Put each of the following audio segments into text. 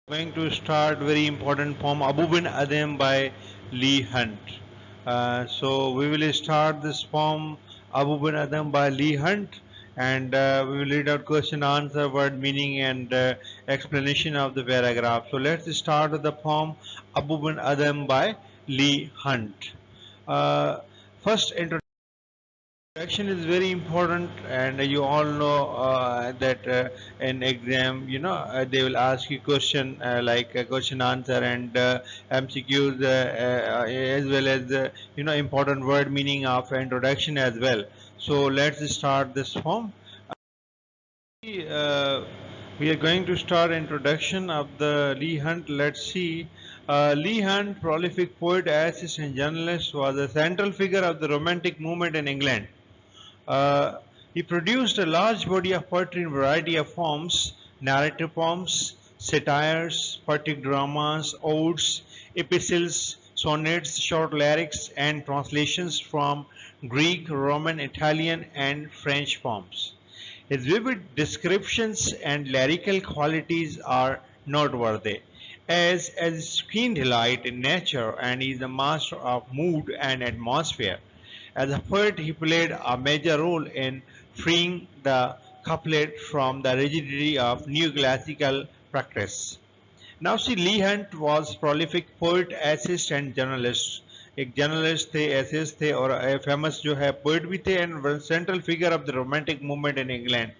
Going to start very important poem Abu bin Adem by Lee Hunt. So we will start this poem Abu bin Adem by Lee Hunt, and we will read out question, answer, word meaning, and explanation of the paragraph. So let's start with the poem Abu bin Adem by Lee Hunt. Uh, First introduction. Introduction is very important, and you all know that in exam, they will ask you question like a question answer and MCQs as well as important word meaning of introduction as well. So let's start this form. Uh, we are going to start introduction of the Lee Hunt. Let's see. Lee Hunt, prolific poet, essayist, and journalist, was a central figure of the Romantic movement in England. He produced a large body of poetry in a variety of forms: narrative poems, satires, poetic dramas, odes, epistles, sonnets, short lyrics, and translations from Greek, Roman, Italian, and French poems. His vivid descriptions and lyrical qualities are noteworthy, as a keen delight in nature, and he is a master of mood and atmosphere. As a poet, he played a major role in freeing the couplet from the rigidity of neoclassical practice. Now see, Lee Hunt was prolific poet, essayist and journalist. एक journalist थे, assets थे और famous जो है poet भी थे and central figure of the romantic movement in England.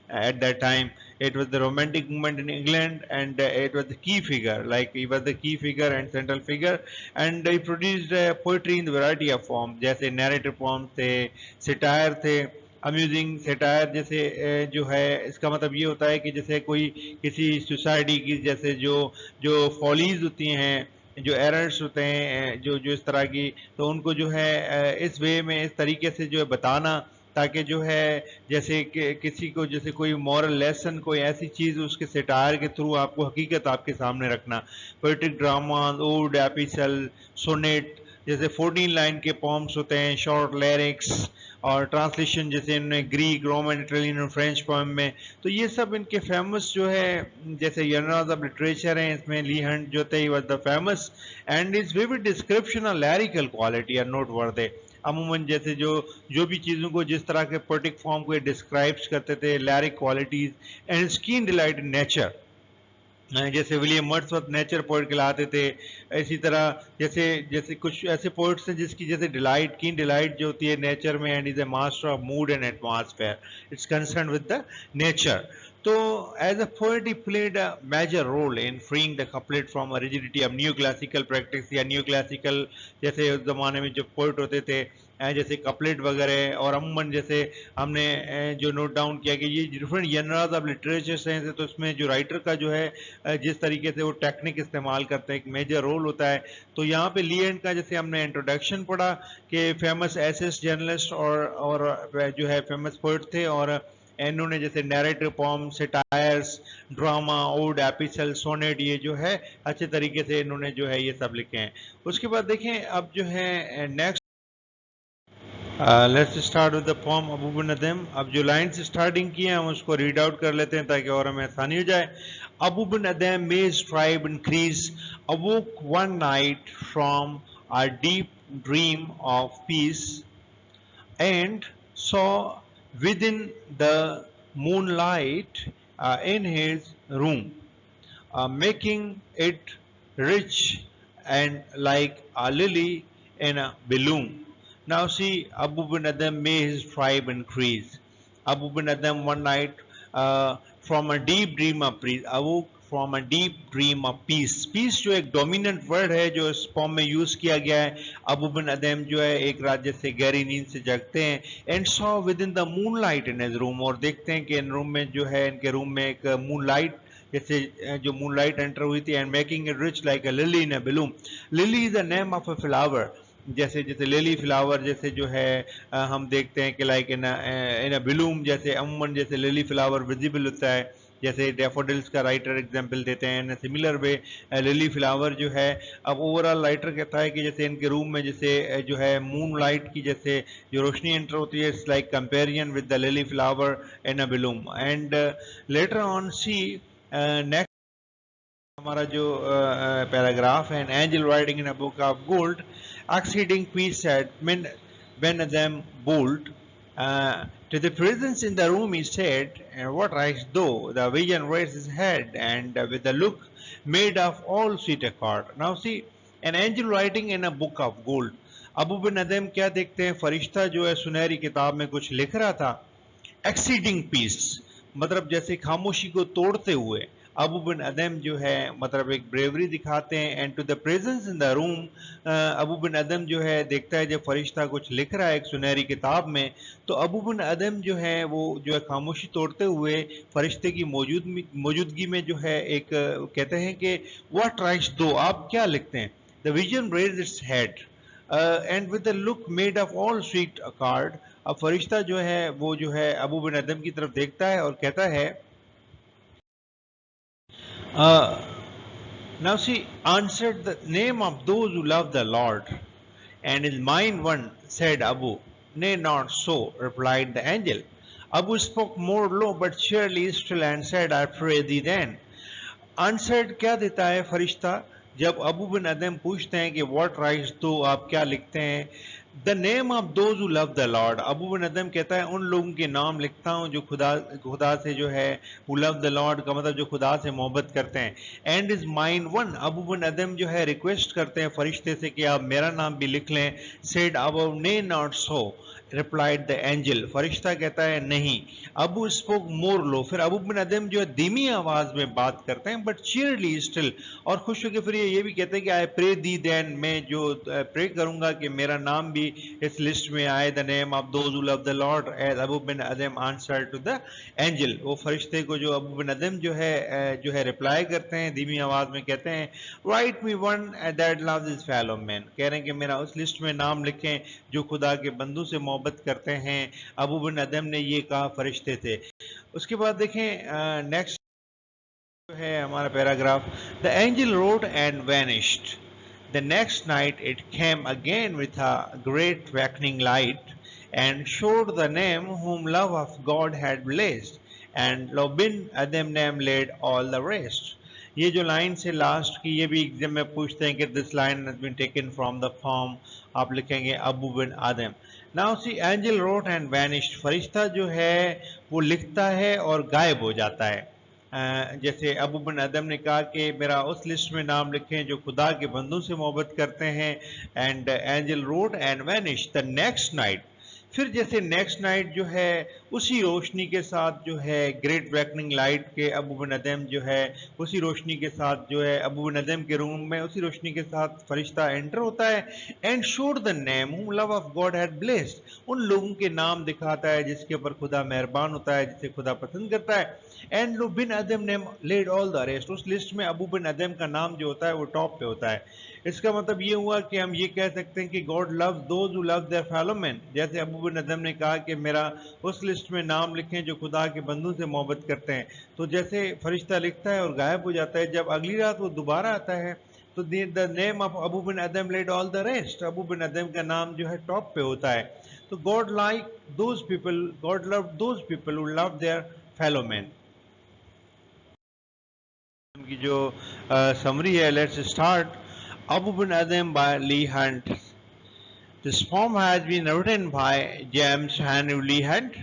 At that time, it was the romantic movement in England, and it was the key figure. Like he was the key figure and central figure, and he produced poetry in the variety of forms. जैसे narrative poems थे, satire थे, amusing satire जैसे जो है इसका मतलब ये होता है कि जैसे कोई किसी सोसाइटी की जैसे जो जो फॉलीज होती हैं, जो एरर्स होते हैं, जो जो इस तरह की, तो उनको जो है इस वे में इस तरीके से जो है बताना, ताकि जो है जैसे कि किसी को जैसे कोई मॉरल लेसन, कोई ऐसी चीज़ उसके सेटायर के थ्रू आपको हकीकत आपके सामने रखना. Poetic drama, ode, epistle, sonnet जैसे 14 लाइन के पॉम्स होते हैं, शॉर्ट लिरिक्स और ट्रांसलेशन जैसे इनमें ग्रीक, रोमन, इटालियन और फ्रेंच पोएम में. तो ये सब इनके फेमस जो है जैसे जनरल्स ऑफ लिटरेचर हैं, इसमें ली हंट जो थे was the famous and is vivid description of lyrical quality are noteworthy. अमूमन जैसे जो जो भी चीज़ों को जिस तरह के पोएटिक फॉर्म को डिस्क्राइब्स करते थे, lyric qualities and keen delight in nature. जैसे विलियम वर्ड्सवर्थ नेचर पोएट कहलाते थे. इसी तरह जैसे जैसे कुछ ऐसे पोएट्स हैं जिसकी जैसे डिलाइट, कीन डिलाइट जो होती है नेचर में, and is a master of mood and atmosphere. It's concern with the nature. तो as a poet he played a major role in freeing the couplet from a rigidity of new classical practice, या new classical जैसे उस ज़माने में जो poet होते थे जैसे कपलेट वगैरह. और अमूमन जैसे हमने जो नोट डाउन किया कि ये डिफरेंट जनरल्स ऑफ लिटरेचर्स हैं, तो उसमें जो राइटर का जो है जिस तरीके से वो टेक्निक इस्तेमाल करते हैं, एक मेजर रोल होता है. तो यहाँ पे ली एंड का जैसे हमने इंट्रोडक्शन पढ़ा कि फेमस एसेस जर्नलिस्ट और जो है फेमस पोइट थे, और इन्होंने जैसे narrative poem, satires, drama, ode, epistle, sonnet, ये जो है अच्छे तरीके से इन्होंने जो है ये सब लिखे हैं. उसके बाद देखें अब जो है next. Let's start with the poem Abou Ben Adhem. अब जो लाइन से स्टार्टिंग की है हम उसको रीड आउट कर लेते हैं ताकि और हमें आसानी हो जाए. Abu bin Adhem made his tribe increase, awoke one night from a deep dream of peace, and saw within the moonlight in his room, making it rich and like a lily in a bloom. Now see, Abu bin Adam made his tribe increase. Abu bin Adam one night from a deep dream of peace awoke from a deep dream of peace. Peace जो एक dominant word है जो इस form में use किया गया है. Abu Ben Adhem जो है एक रात जैसे गहरी नींद से जगते हैं, and saw with in the moon light in his room, और देखते हैं कि इन रूम में जो है इनके रूम में एक मून लाइट जैसे जो मून लाइट एंटर हुई थी, and making it rich like a lily in a Bloom. Lily is the name of a flower. जैसे जैसे लिली फ्लावर जैसे जो है हम देखते हैं कि लाइक इन अ ब्लूम, जैसे अमूमन जैसे लिली फ्लावर विजिबल होता है, जैसे डैफोडिल्स का राइटर एग्जाम्पल देते हैं. In similar way lily flower जो है, अब ओवरऑल राइटर कहता है कि जैसे इनके रूम में जैसे जो है मून लाइट की जैसे जो रोशनी एंटर होती है, it's like comparison with the lily flower in a bloom. And later on see next हमारा जो पैराग्राफ है, an angel riding in a book of gold, exceeding peace said, when them bold to the presence in the room, he said, and what writes though? The vision raised his head, and with a look made of all sweet accord. Now see, an angel writing in a book of gold. Abu Ben अदम क्या देखते हैं, फरिश्ता जो है सुनहरी किताब में कुछ लिख रहा था। एक्सीडिंग पीस मतलब जैसे खामोशी को तोड़ते हुए अबू बिन अदम जो है मतलब एक ब्रेवरी दिखाते हैं। And to the presence in the room, Abou Ben Adhem जो है देखता है जब फरिश्ता कुछ लिख रहा है एक सुनहरी किताब में, तो अबू बिन अदम जो है वो जो है खामोशी तोड़ते हुए फरिश्ते की मौजूदगी में जो है एक कहते हैं कि व्हाट राइट्स दो, आप क्या लिखते हैं। The vision raise its head and with the look made of all sweet accord. अब फरिश्ता जो है वो जो है अबू बिन अदम की तरफ देखता है और कहता है, now she answered, the name of those who love the Lord, and is mine one, said Abu. Nay, not so, replied the angel. Abu spoke more low but cheerily still and said, I pray thee then. Answered क्या देता है फरिश्ता जब Abu Ben अदम पूछते हैं कि what rights दो, आप क्या लिखते हैं। The name of those who love the Lord, Abou Ben Adhem कहता है उन लोगों के नाम लिखता हूं जो खुदा से जो है, हु लव द लॉर्ड का मतलब जो खुदा से मोहब्बत करते हैं। And is mine one, Abou Ben Adhem जो है रिक्वेस्ट करते हैं फरिश्ते से कि आप मेरा नाम भी लिख लें। सेड अबू ने not so, replied the angel, फरिश्ता कहता है नहीं। अबू स्पोक मोर लो, फिर अबू बिन अदम जो है धीमी आवाज में बात करते हैं बट चीयरली स्टिल, और खुश होकर फिर ये भी कहते हैं कि आई प्रे दी देन, मैं जो प्रे करूंगा कि मेरा नाम भी इस लिस्ट में आए। The name of those who love the Lord, as Abou Ben Adhem answer to the angel, वो फरिश्ते को जो अबू बिन अदम जो है रिप्लाई करते हैं धीमी आवाज में, कहते हैं right me one that loves his fellow man, कह रहे हैं कि मेरा उस लिस्ट में नाम लिखें जो खुदा के बंदू से मोहब्बत करते हैं। अबू बिन अदम ने ये कहा फरिश्ते थे। उसके बाद देखें नेक्स्ट जो है हमारा paragraph, the angel wrote and vanished the next night it came again with a great wakening light and showed the name whom love of God had blessed and lo bin Adam name laid all the rest। ये जो line से last की ये भी exam में पूछते हैं कि this line has been taken from the form, आप लिखेंगे Abou Ben Adhem. Now see angel wrote and vanished, फरिश्ता जो है वो लिखता है और गायब हो जाता है। जैसे अबू बिन अदम ने कहा कि मेरा उस लिस्ट में नाम लिखें जो खुदा के बंदों से मोहब्बत करते हैं। And angel wrote and vanished the next night, फिर जैसे नेक्स्ट नाइट जो है उसी रोशनी के साथ जो है ग्रेट वैकनिंग लाइट के अबू बिन अदम जो है उसी रोशनी के साथ जो है अबू बिन अदम के रूम में उसी रोशनी के साथ फरिश्ता एंटर होता है। And showed the name whom love of God had blessed, उन लोगों के नाम दिखाता है जिसके ऊपर खुदा मेहरबान होता है, जिसे खुदा पसंद करता है। And lo Ben Adhem name led all the rest, उस लिस्ट में अबू बिन अदम का नाम जो होता है वो टॉप पे होता है। इसका मतलब ये हुआ कि हम ये कह सकते हैं कि God loves those who love their fellow man, जैसे अबू बिन अदम ने कहा कि मेरा उस लिस्ट में नाम लिखें जो खुदा के बंदों से मोहब्बत करते हैं। तो जैसे फरिश्ता लिखता है और गायब हो जाता है, जब अगली रात वो दोबारा आता है तो the name of Abou Ben Adhem led all the rest, Abou Ben Adhem का नाम जो है टॉप पे होता है। तो God like those people, God love those people who love their fellow man की जो समरी है, let's start. Abu bin Adam by Lee Hunt. This poem has been written by James Henry Lee Hunt.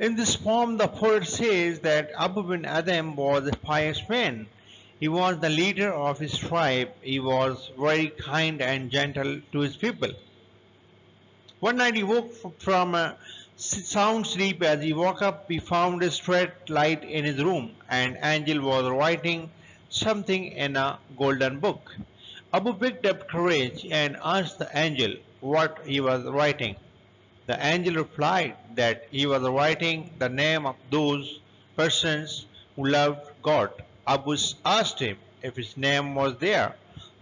In this poem, the poet says that Abu bin Adam was a pious man. He was the leader of his tribe. He was very kind and gentle to his people. One night he woke from a sound sleep. As he woke up, he found a straight light in his room. An angel was writing something in a golden book. Abu picked up courage and asked the angel what he was writing. The angel replied that he was writing the name of those persons who loved God. Abu asked him if his name was there.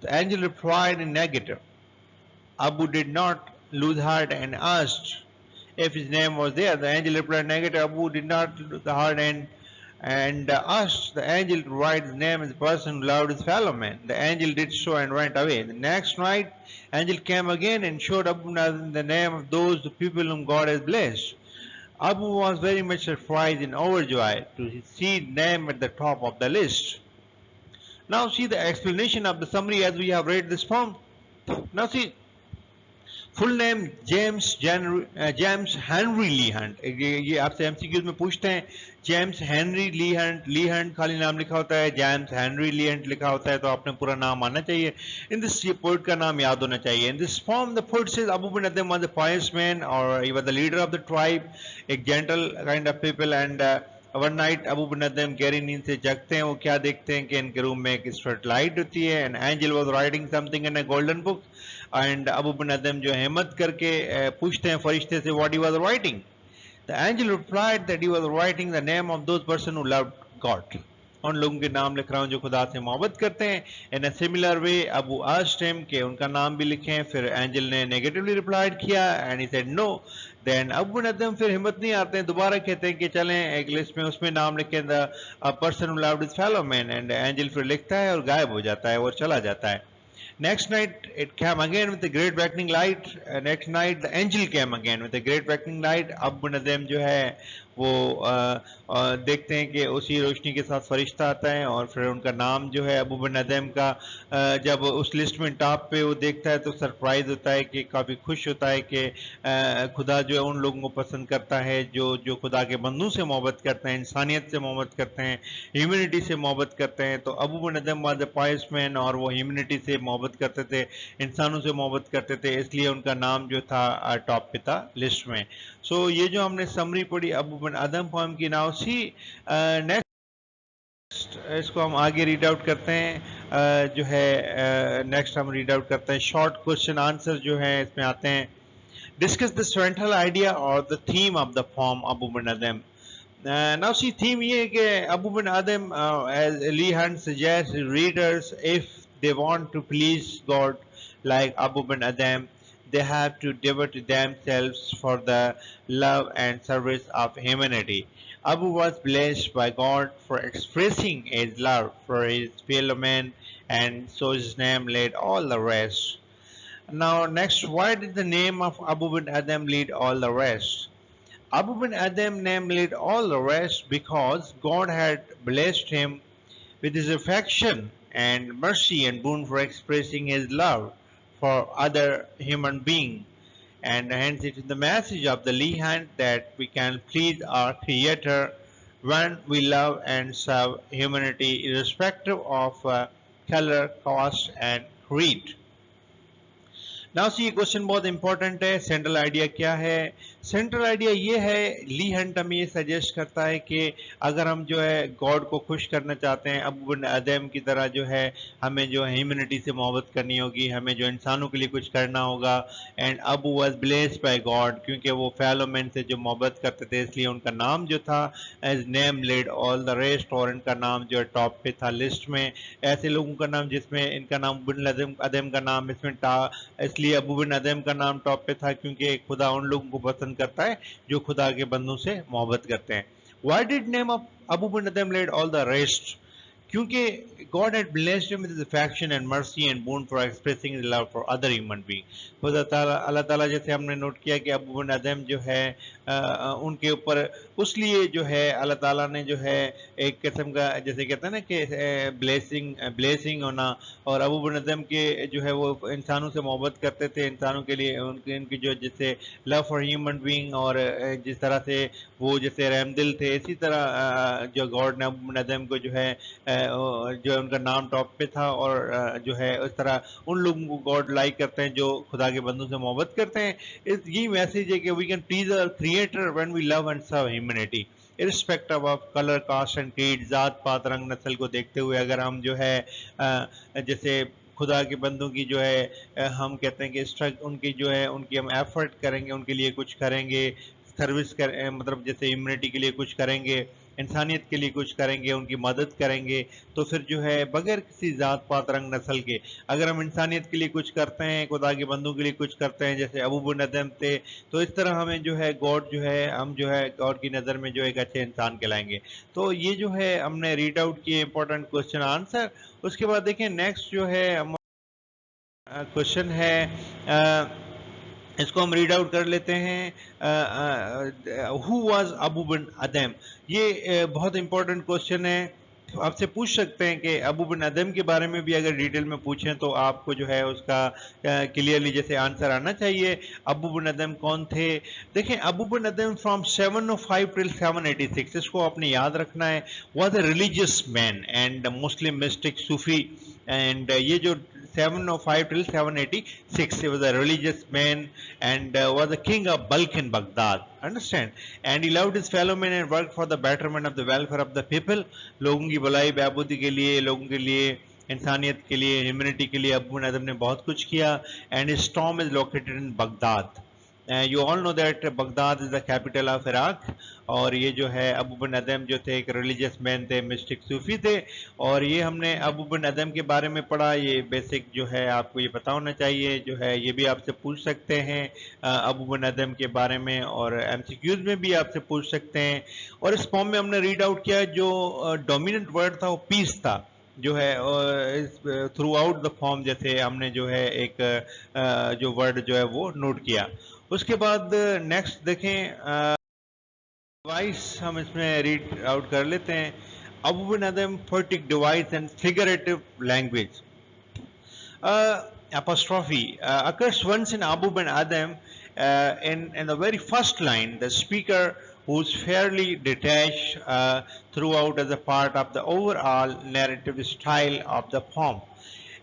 The angel replied in negative. Abu did not lose heart and asked if his name was there. The angel replied negative. Abu did not lose heart and asked the angel to write his name as the person who loved his fellow man. The angel did so and went away. The next night, angel came again and showed Abu the name of those the people whom God has blessed. Abu was very much surprised and overjoyed to see his name at the top of the list. Now see the explanation of the summary as we have read this poem. Now see, full name James Henry Lee Hunt. ये आपसे MCQs में पूछते हैं, James Henry Lee Hunt खाली नाम लिखा होता है, जेम्स हेनरी ली हंट लिखा होता है, तो आपने पूरा नाम आना चाहिए। इन दिस ये पोइट का नाम याद होना चाहिए। In this form the poet says Abou Ben Adhem was the pious man or he was the leader of the tribe, एक gentle kind of people, and one night Abou Ben Adhem गहरी नींद से जगते हैं। वो क्या देखते हैं कि इनके रूम में एक स्ट्रीट लाइट होती है, and angel was writing something in a golden book. And Abou Ben Adhem जो हिम्मत करके पूछते हैं फरिश्ते से what he was writing. The angel replied that he was writing the name of those person who loved God. उन लोगों के नाम लिख रहा हूँ जो खुदा से मोहब्बत करते हैं। In a similar way Abou asked him कि उनका नाम भी लिखें। फिर एंजल ने नेगेटिवली रिप्लाइड किया and he said no. Then Abou Ben Adhem फिर हिम्मत नहीं आते हैं, दोबारा कहते हैं कि चलें एक लिस्ट में उसमें नाम लिखें the person who loved his fellow man. And angel फिर लिखता है और गायब हो जाता है और चला जाता है। Next night it came again with a great brightening light. Next night the angel came again with a great brightening light. अब नदम जो है वो देखते हैं कि उसी रोशनी के साथ फरिश्ता आता है और फिर उनका नाम जो है अबू बिन अदम का जब उस लिस्ट में टॉप पे वो देखता है तो सरप्राइज होता है कि काफ़ी खुश होता है कि खुदा जो है उन लोगों को पसंद करता है जो जो खुदा के बंदों से मोहब्बत करते हैं, इंसानियत से मोहब्बत करते हैं, ह्यूमैनिटी से मोहब्बत करते हैं। तो Abu Ben Adhem was a Payas man और वो ह्यूमैनिटी से मोहब्बत करते थे, इंसानों से मोहब्बत करते थे, इसलिए उनका नाम जो था टॉप पे था लिस्ट में। सो ये जो हमने समरी पढ़ी अबू बिन अदम पोएम की, नाउ सी नेक्स्ट इसको हम आगे रीड आउट करते हैं। जो है नेक्स्ट हम रीड आउट करते हैं। शॉर्ट क्वेश्चन आंसर जो है इसमें आते हैं। डिस्कस द सेंट्रल आइडिया और the theme of the poem Abou Ben Adhem. Now see, theme ये है कि Abou Ben Adhem as Lee Hunt suggests readers, if they want to please God like Abu bin Adam, they have to devote themselves for the love and service of humanity. Abu was blessed by God for expressing his love for his fellow man, and so his name led all the rest. Now next, why did the name of Abu bin Adam lead all the rest? Abu bin Adam name led all the rest because God had blessed him with his affection and mercy and boon for expressing his love for other human beings. And hence it is the message of the Lee Hand that we can please our Creator when we love and serve humanity irrespective of color, caste and creed. Now see ये question बहुत important है। Central idea क्या है? Central idea ये है, ली Hunt हमें ये suggest करता है कि अगर हम जो है गॉड को खुश करना चाहते हैं, अबू बिन अदम की तरह जो है हमें जो ह्यूमैनिटी से मोहब्बत करनी होगी, हमें जो इंसानों के लिए कुछ करना होगा। And Abou was blessed by God, क्योंकि वो फेलो मैन से जो मोहब्बत करते थे इसलिए उनका नाम जो था as name led all the rest, और इनका नाम जो है टॉप पे था लिस्ट में। ऐसे लोगों का नाम जिसमें इनका नाम बिन अदम का नाम इसमें इसलिए अबू बिन अदम का नाम टॉप पे था क्योंकि खुदा उन लोगों को पसंद करता है जो खुदा के बंदों से मोहब्बत करते हैं। Why did name of Abu bin Adam led all the rest? क्योंकि God had blessed him with his affection and mercy and boon for expressing his love for other human beings. खुदा ताला अल्लाह ताला जैसे हमने नोट किया कि Abou Ben Adhem जो है उनके ऊपर उस लिए जो है अल्लाह ताला ने जो है एक किस्म का जैसे कहते हैं ना कि ब्लेसिंग होना, और अबू बिन अदम के जो है वो इंसानों से मोहब्बत करते थे, इंसानों के लिए उनकी जो जैसे लव फॉर ह्यूमन बीइंग, और जिस तरह से वो जैसे रहमदिल थे, इसी तरह जो गॉड ने अबू बिन अदम को जो है जो है उनका नाम टॉप पे था, और जो है उस तरह उन लोगों को गॉड लाइक करते हैं जो खुदा के बंदों से मोहब्बत करते हैं। इस यही मैसेज है कि we can please our creator when we love and serve humanity irrespective of colour, caste and creed, जात पात रंग नस्ल को देखते हुए अगर हम जो है जैसे खुदा के बंदों की जो है हम कहते हैं कि उनकी जो है उनकी हम एफर्ट करेंगे, उनके लिए कुछ करेंगे, सर्विस कर मतलब जैसे ह्यूमैनिटी के लिए कुछ करेंगे, इंसानियत के लिए कुछ करेंगे, उनकी मदद करेंगे, तो फिर जो है बगैर किसी ज़ात पात रंग नस्ल के अगर हम इंसानियत के लिए कुछ करते हैं, खुदा के बंदों के लिए कुछ करते हैं जैसे अबू बिन अदम थे, तो इस तरह हमें जो है गॉड जो है हम जो है गॉड की नज़र में जो एक अच्छे इंसान कहलाएंगे। तो ये जो है हमने रीड आउट किए इंपॉर्टेंट क्वेश्चन आंसर। उसके बाद देखें नेक्स्ट जो है क्वेश्चन है, इसको हम रीड आउट कर लेते हैं। हु वाज अबू बिन अदम? ये बहुत इंपॉर्टेंट क्वेश्चन है। आपसे पूछ सकते हैं कि अबू बिन अदम के बारे में भी अगर डिटेल में पूछें तो आपको जो है उसका क्लियरली जैसे आंसर आना चाहिए। अबू बिन अदम कौन थे? देखें, Abu Ben Adam from 705 till 786, इसको आपने याद रखना है, was a religious man and Muslim mistake Sufi. And ये जो 705 till 786, he was a religious man and was a king of Balkh in Baghdad, understand, and he loved his fellow men and worked for the betterment of the welfare of the people, लोगों की भलाई बहबूदी के लिए, लोगों के लिए, इंसानियत के लिए, ह्यूमैनिटी के लिए अबू बिन अदम ने बहुत कुछ किया। And his Tom is located in Baghdad. You all know that Baghdad is the capital of Iraq. और ये जो है अबू बिन अदम जो थे एक रिलीजियस मैन थे, मिस्टिक सूफी थे। और ये हमने अबू बिन अदम के बारे में पढ़ा, ये बेसिक जो है आपको ये पता होना चाहिए, जो है ये भी आपसे पूछ सकते हैं अबू बिन अदम के बारे में, और एमसीक्यूज में भी आपसे पूछ सकते हैं। और इस फॉर्म में हमने रीड आउट किया जो डोमिनेंट वर्ड था वो पीस था, जो है थ्रू आउट द फॉर्म, जैसे हमने जो है एक जो वर्ड जो है वो नोट किया। उसके बाद नेक्स्ट देखें, डिवाइस हम इसमें रीड आउट कर लेते हैं। Abou Ben Adhem poetic device and figurative language. Apostrophe occurs once in Abu bin Adam, in the very first line. The speaker, who's fairly detached throughout as a part of the overall narrative style of the poem,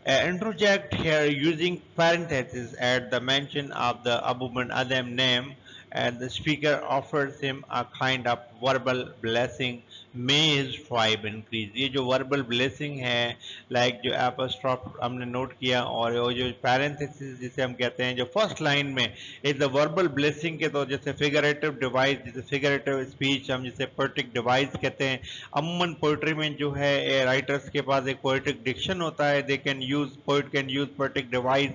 interject here using parentheses at the mention of the Abu bin Adam name, and the speaker offers him a kind of verbal blessing, may his tribe increase। ये जो verbal blessing है, like जो apostrophe हमने note किया, और वो जो parenthesis जिसे हम कहते हैं जो फर्स्ट लाइन में, इज द वर्बल ब्लेसिंग के, तो जैसे फिगरेटिव डिवाइस, जैसे फिगरेटिव स्पीच हम जिसे पोएटिक डिवाइस कहते हैं। अमूमन पोइट्री में जो है राइटर्स के पास एक पोएटिक डिक्शन होता है, they can use, poet can use poetic device,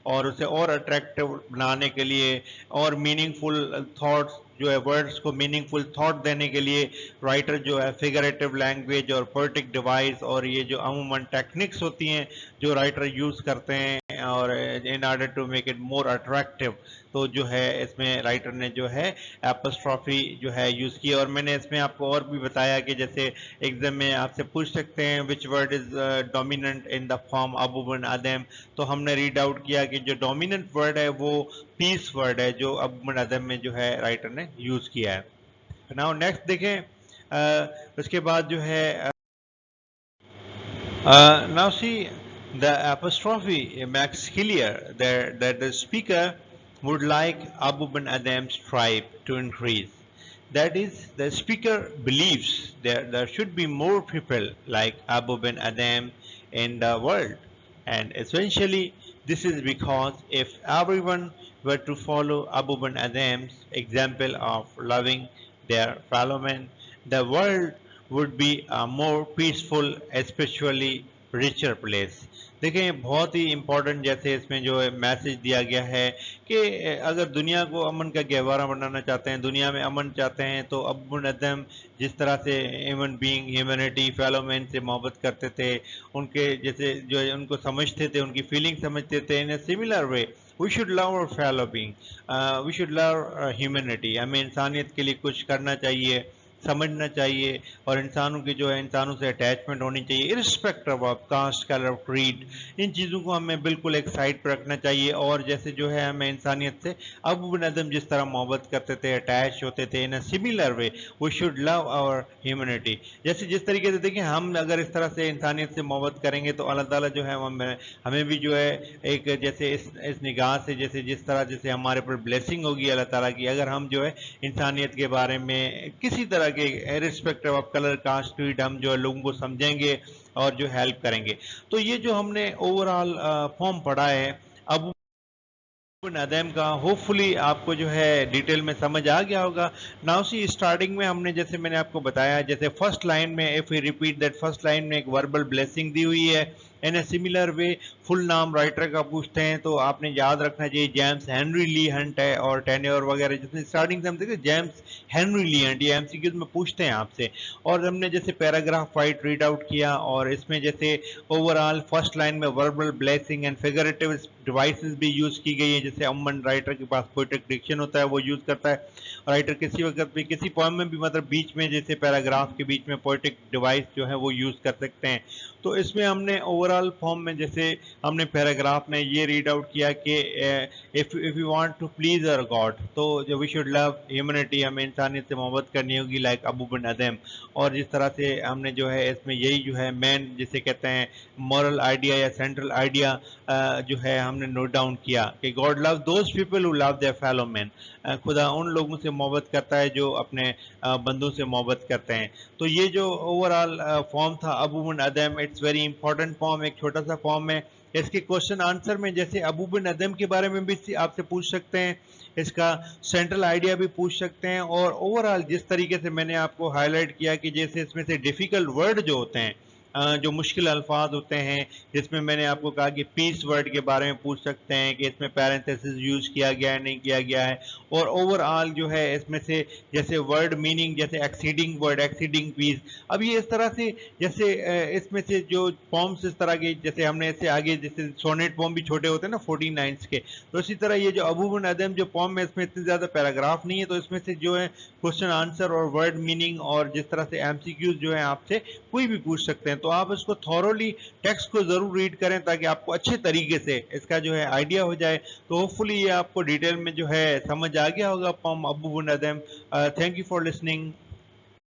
और उसे और अट्रैक्टिव बनाने के लिए और मीनिंगफुल थॉट्स जो है, वर्ड्स को मीनिंगफुल थॉट देने के लिए राइटर जो है फिगरेटिव लैंग्वेज और पोएटिक डिवाइस और ये जो अमूमन टेक्निक्स होती हैं जो राइटर यूज़ करते हैं और in order to make it more attractive, तो जो है इसमें राइटर ने जो है एपोस्ट्रॉफी जो है यूज़ की। और मैंने इसमें आपको और भी बताया कि जैसे एग्जाम में आपसे पूछ सकते हैं which word is dominant in the form Abou Ben Adhem, तो हमने रीड आउट किया कि जो डोमिनेंट वर्ड है वो पीस वर्ड है जो अबू बिन अदम में जो है राइटर ने यूज़ किया है। नाउ नेक्स्ट देखें, उसके बाद जो है now see, the apostrophe makes clear that the speaker would like Abu bin Adam's tribe to increase. That is, the speaker believes there should be more people like Abu bin Adam in the world. And essentially, this is because if everyone were to follow Abu bin Adam's example of loving their fellow men, the world would be a more peaceful, spiritually richer place। देखें, बहुत ही important जैसे इसमें जो है message दिया गया है कि अगर दुनिया को अमन का गहवारा बनाना चाहते हैं, दुनिया में अमन चाहते हैं, तो अबू बिन अदम जिस तरह से human being, humanity, fellow man से मोहब्बत करते थे, उनके जैसे जो है उनको समझते थे, उनकी फीलिंग समझते थे, in a similar way we should love our fellow being, we should love humanity. हमें इंसानियत के लिए कुछ करना चाहिए, समझना चाहिए, और इंसानों की जो है इंसानों से अटैचमेंट होनी चाहिए irrespective of caste, colour, creed. इन चीज़ों को हमें बिल्कुल एक साइड पर रखना चाहिए। और जैसे जो है हमें इंसानियत से अबू बिन अदम जिस तरह मोहब्बत करते थे, अटैच होते थे, in a similar way we should love our humanity. जैसे जिस तरीके से देखिए, हम अगर इस तरह से इंसानियत से मोहब्बत करेंगे तो अल्लाह ताला जो है हमें भी जो है एक जैसे इस निगाह से जैसे जिस तरह जैसे हमारे ऊपर ब्लेसिंग होगी अल्लाह ताला की, अगर हम जो है इंसानियत के बारे में किसी तरह के irrespective of colour, caste, creed हम जो है लोगों को समझेंगे और जो हेल्प करेंगे। तो ये जो हमने ओवरऑल फॉर्म पढ़ा है अबू बिन अदम का, होपफुली आपको जो है डिटेल में समझ आ गया होगा। नाउ सी, स्टार्टिंग में हमने जैसे मैंने आपको बताया, जैसे फर्स्ट लाइन में if we repeat that first line में एक वर्बल ब्लेसिंग दी हुई है in a similar way full नाम राइटर का पूछते हैं तो आपने याद रखना चाहिए जेम्स हेनरी ली हंट है, और टेन्योर वगैरह जिसमें स्टार्टिंग से हम देखते जेम्स हेनरी ली हंट, ये एमसीक्यूज में पूछते हैं आपसे। और हमने जैसे पैराग्राफ फाइट रीड आउट किया, और इसमें जैसे ओवरऑल फर्स्ट लाइन में verbal blessing and figurative devices भी यूज की गई है, जैसे अमन राइटर के पास पोएटिक डिक्शन होता है वो यूज करता है, राइटर किसी वक्त भी किसी पोएम में भी मतलब बीच में जैसे पैराग्राफ के बीच में पोएटिक डिवाइस जो है वो यूज कर सकते हैं। तो इसमें हमने ओवरऑल फॉर्म में जैसे हमने पैराग्राफ में ये रीड आउट किया कि if you want to please our God, तो जो वी शुड लव ह्यूमैनिटी, हमें इंसानियत से मोहब्बत करनी होगी लाइक अबू बिन अदम। और जिस तरह से हमने जो है इसमें यही जो है मेन जिसे कहते हैं मॉरल आइडिया या सेंट्रल आइडिया जो है हमने नोट डाउन किया कि God love those people who love their fellow man, खुदा उन लोगों से मोहब्बत करता है जो अपने बंदों से मोहब्बत करते हैं। तो ये जो ओवरऑल फॉर्म था Abu Ben Adam, it's very important form, एक छोटा सा फॉर्म है। इसके क्वेश्चन आंसर में जैसे अबू बिन अदम के बारे में भी आपसे पूछ सकते हैं, इसका सेंट्रल आइडिया भी पूछ सकते हैं, और ओवरऑल जिस तरीके से मैंने आपको हाईलाइट किया कि जैसे इसमें से डिफिकल्ट वर्ड जो होते हैं, जो मुश्किल अल्फाज होते हैं, जिसमें मैंने आपको कहा कि पीस वर्ड के बारे में पूछ सकते हैं कि इसमें पैरेंथेसिस यूज किया गया है नहीं किया गया है, और ओवरऑल जो है इसमें से जैसे वर्ड मीनिंग जैसे एक्सीडिंग वर्ड, एक्सीडिंग पीस। अब ये इस तरह से जैसे इसमें से जो पॉम्स इस तरह के जैसे हमने इससे आगे जैसे सोनेट पॉम भी छोटे होते हैं ना 14 लाइन्स के, तो इसी तरह ये जो अबू बिन अदम जो पॉम है इसमें इतने ज्यादा पैराग्राफ नहीं है, तो इसमें से जो है क्वेश्चन आंसर और वर्ड मीनिंग और जिस तरह से एमसीक्यूज जो है आपसे कोई भी पूछ सकते हैं। तो आप इसको थॉरोली टेक्स्ट को जरूर रीड करें ताकि आपको अच्छे तरीके से इसका जो है आइडिया हो जाए। तो होपफुली ये आपको डिटेल में जो है समझ आ गया होगा poem Abou Ben Adhem. Thank you for listening.